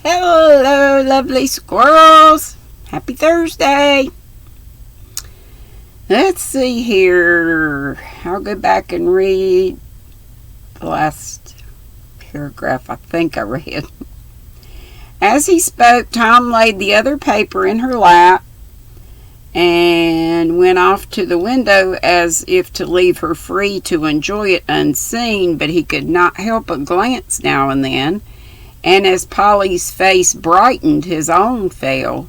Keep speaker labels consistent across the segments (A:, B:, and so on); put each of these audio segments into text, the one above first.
A: Hello, lovely squirrels. Happy Thursday. Let's see here. I'll go back and read the last paragraph I think I read. As he spoke, Tom laid the other paper in her lap and went off to the window as if to leave her free to enjoy it unseen, but he could not help but glance now and then, and as Polly's face brightened, his own fell.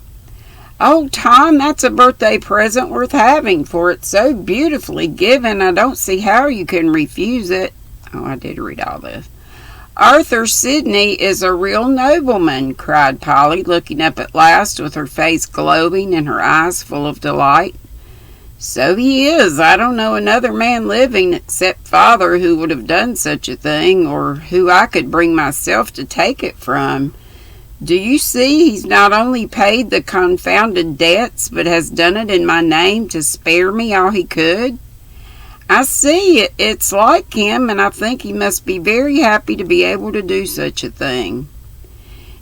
A: "Oh, Tom, that's a birthday present worth having, for it's so beautifully given, I don't see how you can refuse it." Oh, I did read all this. "Arthur Sidney is a real nobleman," cried Polly, looking up at last with her face glowing and her eyes full of delight. "So he is. I don't know another man living except Father who would have done such a thing, or who I could bring myself to take it from. Do you see, he's not only paid the confounded debts, but has done it in my name to spare me all he could? I see it. It's like him, and I think he must be very happy to be able to do such a thing.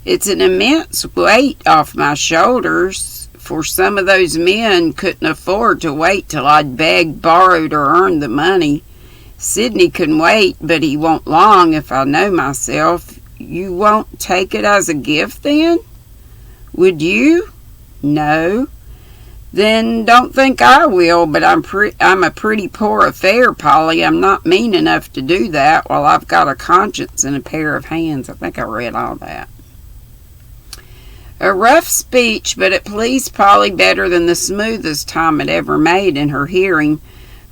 A: It's an immense weight off my shoulders, for some of those men couldn't afford to wait till I'd begged, borrowed, or earned the money. Sidney can wait, but he won't long if I know myself. You won't take it as a gift, then? Would you? No. Then don't think I will, but I'm a pretty poor affair, Polly. I'm not mean enough to do that while I've got a conscience and a pair of hands." I think I read all that. A rough speech, but it pleased Polly better than the smoothest Tom had ever made in her hearing,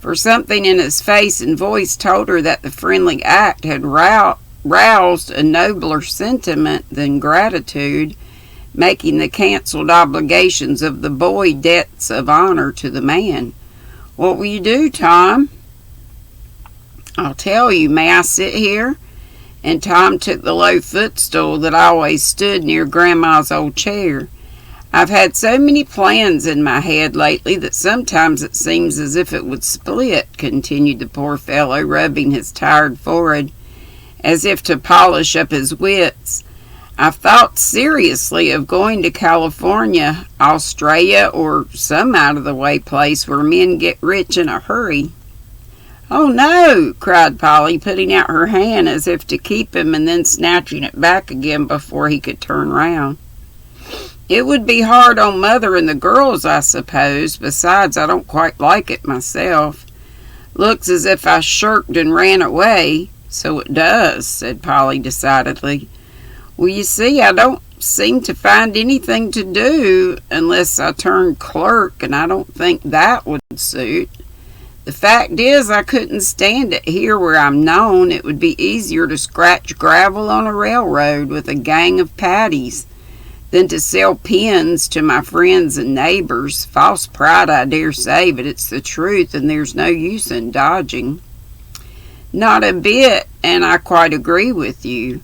A: for something in his face and voice told her that the friendly act had roused a nobler sentiment than gratitude, making the cancelled obligations of the boy debts of honor to the man. "What will you do, Tom?" "I'll tell you. May I sit here?" And Tom took the low footstool that always stood near Grandma's old chair. "I've had so many plans in my head lately that sometimes it seems as if it would split," continued the poor fellow, rubbing his tired forehead, as if to polish up his wits. "I've thought seriously of going to California, Australia, or some out-of-the-way place where men get rich in a hurry." "Oh, no!" cried Polly, putting out her hand as if to keep him and then snatching it back again before he could turn round. "It would be hard on Mother and the girls, I suppose. Besides, I don't quite like it myself. Looks as if I shirked and ran away." "So it does," said Polly decidedly. "Well, you see, I don't seem to find anything to do unless I turn clerk, and I don't think that would suit. The fact is, I couldn't stand it here where I'm known. It would be easier to scratch gravel on a railroad with a gang of paddies than to sell pins to my friends and neighbors. False pride, I dare say, but it's the truth, and there's no use in dodging." "Not a bit, and I quite agree with you.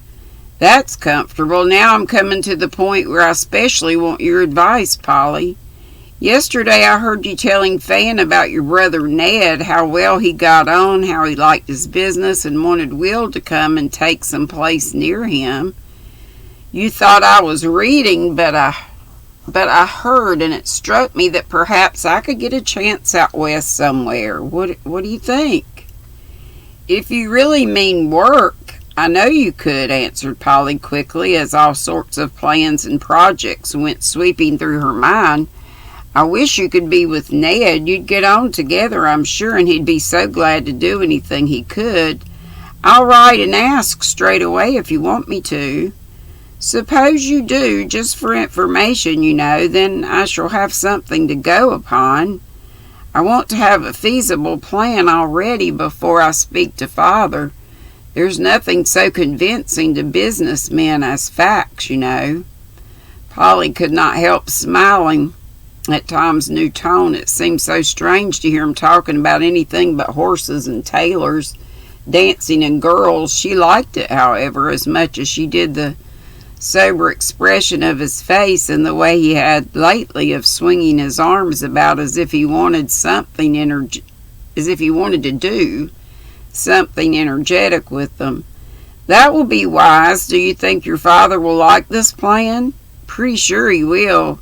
A: That's comfortable. Now I'm coming to the point where I especially want your advice, Polly. Yesterday I heard you telling Fan about your brother Ned, how well he got on, how he liked his business and wanted Will to come and take some place near him. You thought I was reading, but I heard, and it struck me that perhaps I could get a chance out west somewhere. What do you think?" "If you really mean work, I know you could," answered Polly quickly, as all sorts of plans and projects went sweeping through her mind. "I wish you could be with Ned. You'd get on together, I'm sure, and he'd be so glad to do anything he could. I'll write and ask straight away if you want me to." "Suppose you do, just for information, you know, then I shall have something to go upon. I want to have a feasible plan already before I speak to Father. There's nothing so convincing to business men as facts, you know." Polly could not help smiling at Tom's new tone. It seemed so strange to hear him talking about anything but horses and tailors, dancing and girls. She liked it, however, as much as she did the sober expression of his face and the way he had lately of swinging his arms about as if he wanted to do something energetic with them. That will be wise. Do you think your father will like this plan? Pretty sure he will.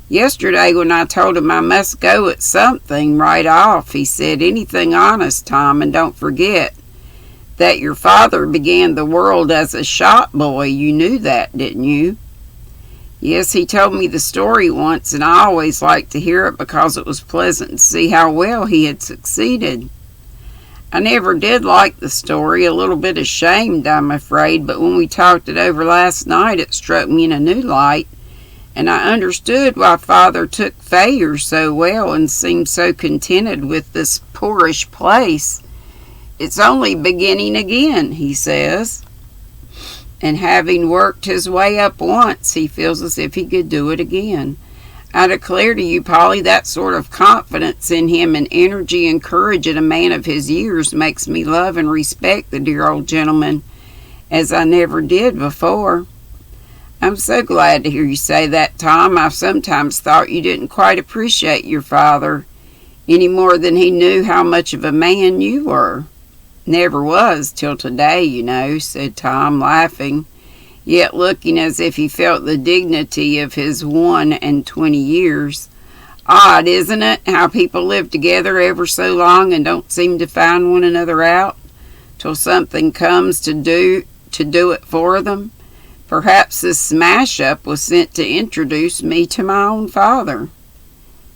A: Yesterday when I told him I must go at something right off, he said, anything honest, Tom, and don't forget that your father began the world as a shop boy. You knew that, didn't you? Yes, he told me the story once, and I always liked to hear it because it was pleasant to see how well he had succeeded. I never did like the story, a little bit ashamed, I'm afraid, but when we talked it over last night, it struck me in a new light, and I understood why Father took failure so well and seemed so contented with this poorish place. It's only beginning again, he says, and having worked his way up once, he feels as if he could do it again. I declare to you, Polly, that sort of confidence in him and energy and courage in a man of his years makes me love and respect the dear old gentleman as I never did before. I'm so glad to hear you say that, Tom. I've sometimes thought you didn't quite appreciate your father any more than he knew how much of a man you were. Never was till today, you know, said Tom, laughing, yet looking as if he felt the dignity of his 21 years. Odd, isn't it, how people live together ever so long and don't seem to find one another out till something comes to do it for them? Perhaps this smash-up was sent to introduce me to my own father.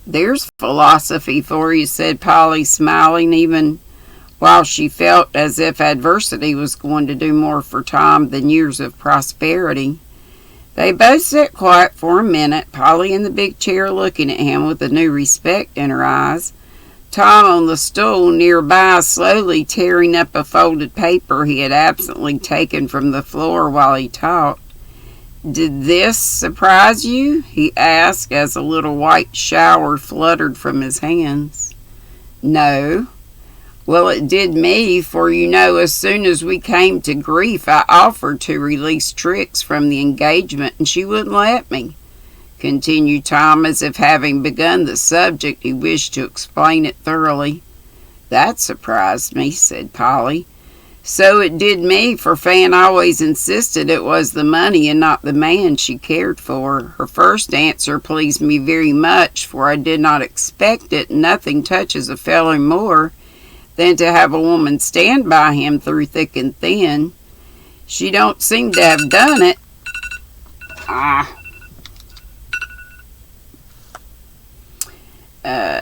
A: There's philosophy for you, said Polly, smiling, even while she felt as if adversity was going to do more for Tom than years of prosperity. They both sat quiet for a minute, Polly in the big chair looking at him with a new respect in her eyes, Tom on the stool nearby slowly tearing up a folded paper he had absently taken from the floor while he talked. Did this surprise you? He asked as a little white shower fluttered from his hands. No. Well, it did me, for you know, as soon as we came to grief, I offered to release Trix from the engagement, and she wouldn't let me, continued Tom, as if having begun the subject, he wished to explain it thoroughly. That surprised me, said Polly. So it did me, for Fan always insisted it was the money and not the man she cared for. Her first answer pleased me very much, for I did not expect it, and nothing touches a fellow more than to have a woman stand by him through thick and thin. She don't seem to have done it.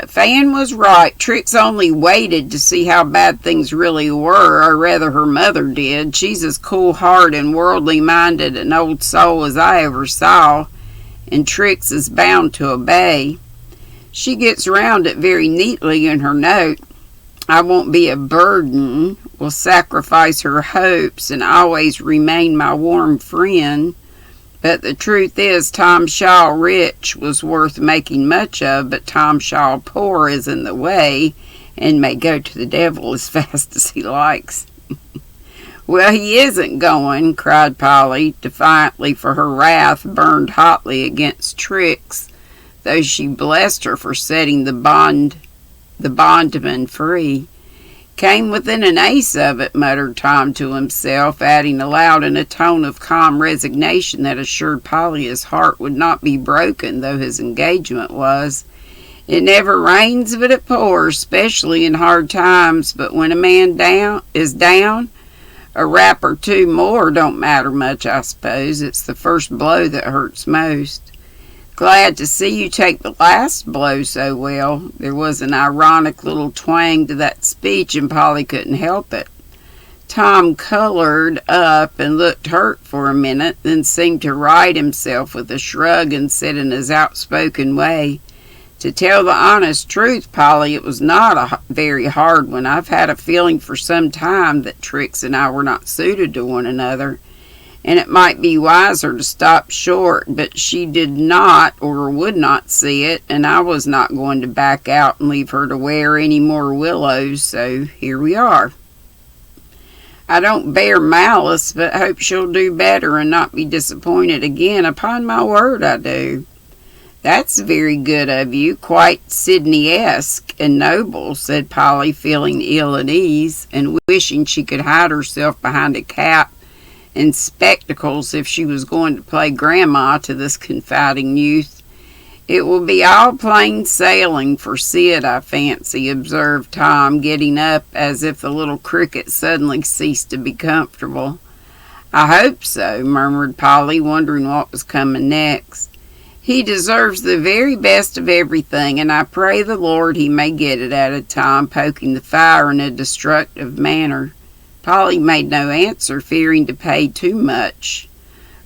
A: Fan was right. Trix only waited to see how bad things really were, or rather her mother did. She's as cool-hearted and worldly-minded an old soul as I ever saw, and Trix is bound to obey. She gets round it very neatly in her note. I won't be a burden, will sacrifice her hopes, and always remain my warm friend. But the truth is, Tom Shaw rich was worth making much of, but Tom Shaw poor is in the way, and may go to the devil as fast as he likes. Well, he isn't going, cried Polly, defiantly, for her wrath burned hotly against Trix, though she blessed her for setting the bondman free. Came within an ace of it, muttered Tom to himself, adding aloud in a tone of calm resignation that assured Polly his heart would not be broken, though his engagement was. It never rains but it pours, especially in hard times, but when a man is down, a rap or two more don't matter much, I suppose. It's the first blow that hurts most. Glad to see you take the last blow so well. There was an ironic little twang to that speech, and Polly couldn't help it. Tom colored up and looked hurt for a minute, then seemed to right himself with a shrug and said in his outspoken way, To tell the honest truth, Polly, it was not a very hard one. I've had a feeling for some time that Trix and I were not suited to one another, and it might be wiser to stop short, but she did not or would not see it, and I was not going to back out and leave her to wear any more willows, so here we are. I don't bear malice, but hope she'll do better and not be disappointed again. Upon my word, I do. That's very good of you, quite Sydney-esque and noble, said Polly, feeling ill at ease, and wishing she could hide herself behind a cap and spectacles if she was going to play grandma to this confiding youth. "It will be all plain sailing for Sid, I fancy," observed Tom, getting up as if the little cricket suddenly ceased to be comfortable. "I hope so," murmured Polly, wondering what was coming next. "He deserves the very best of everything, and I pray the Lord he may get it," added Tom, poking the fire in a destructive manner. Polly made no answer, fearing to pay too much,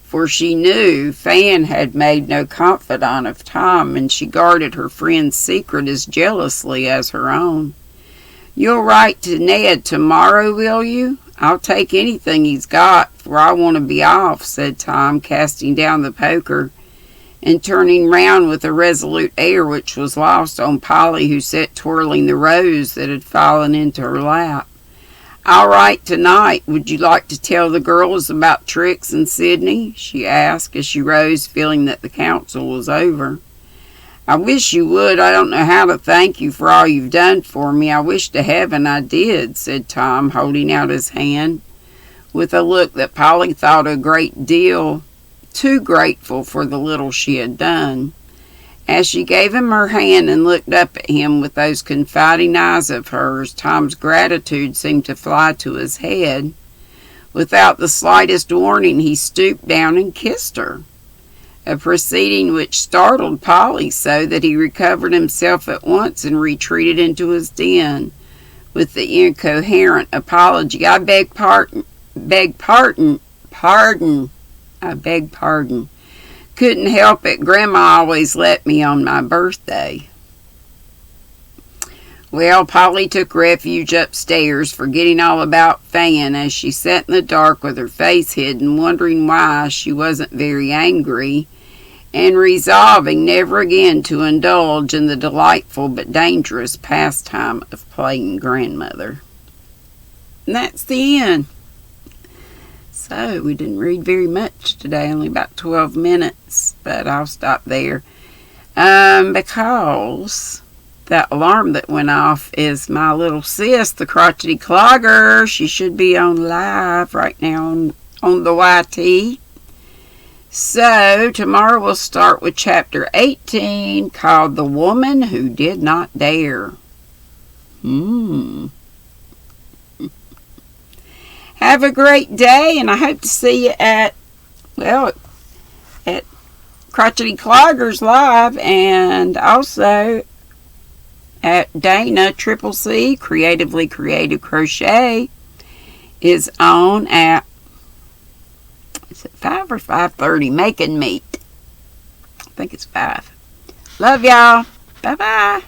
A: for she knew Fan had made no confidant of Tom, and she guarded her friend's secret as jealously as her own. "You'll write to Ned tomorrow, will you? I'll take anything he's got, for I want to be off," said Tom, casting down the poker and turning round with a resolute air which was lost on Polly, who sat twirling the rose that had fallen into her lap. "I'll write tonight. Would you like to tell the girls about Trix and Sydney?" she asked as she rose, feeling that the council was over. "I wish you would. I don't know how to thank you for all you've done for me. I wish to heaven I did," said Tom, holding out his hand with a look that Polly thought a great deal too grateful for the little she had done. As she gave him her hand and looked up at him with those confiding eyes of hers, Tom's gratitude seemed to fly to his head. Without the slightest warning, he stooped down and kissed her, a proceeding which startled Polly so that he recovered himself at once and retreated into his den with the incoherent apology, "I beg pardon. I beg pardon. Couldn't help it. Grandma always let me on my birthday." Well, Polly took refuge upstairs, forgetting all about Fan as she sat in the dark with her face hidden, wondering why she wasn't very angry, and resolving never again to indulge in the delightful but dangerous pastime of playing grandmother. And that's the end. So, we didn't read very much today, only about 12 minutes, but I'll stop there. Because that alarm that went off is my little sis, the crotchety clogger. She should be on live right now on the YT. So, tomorrow we'll start with chapter 18, called The Woman Who Did Not Dare. Have a great day, and I hope to see you at Crotchety Cloggers Live, and also at Dana Triple C Creatively Creative Crochet is on at, is it 5 or 5:30? Making Meat. I think it's 5. Love y'all. Bye-bye.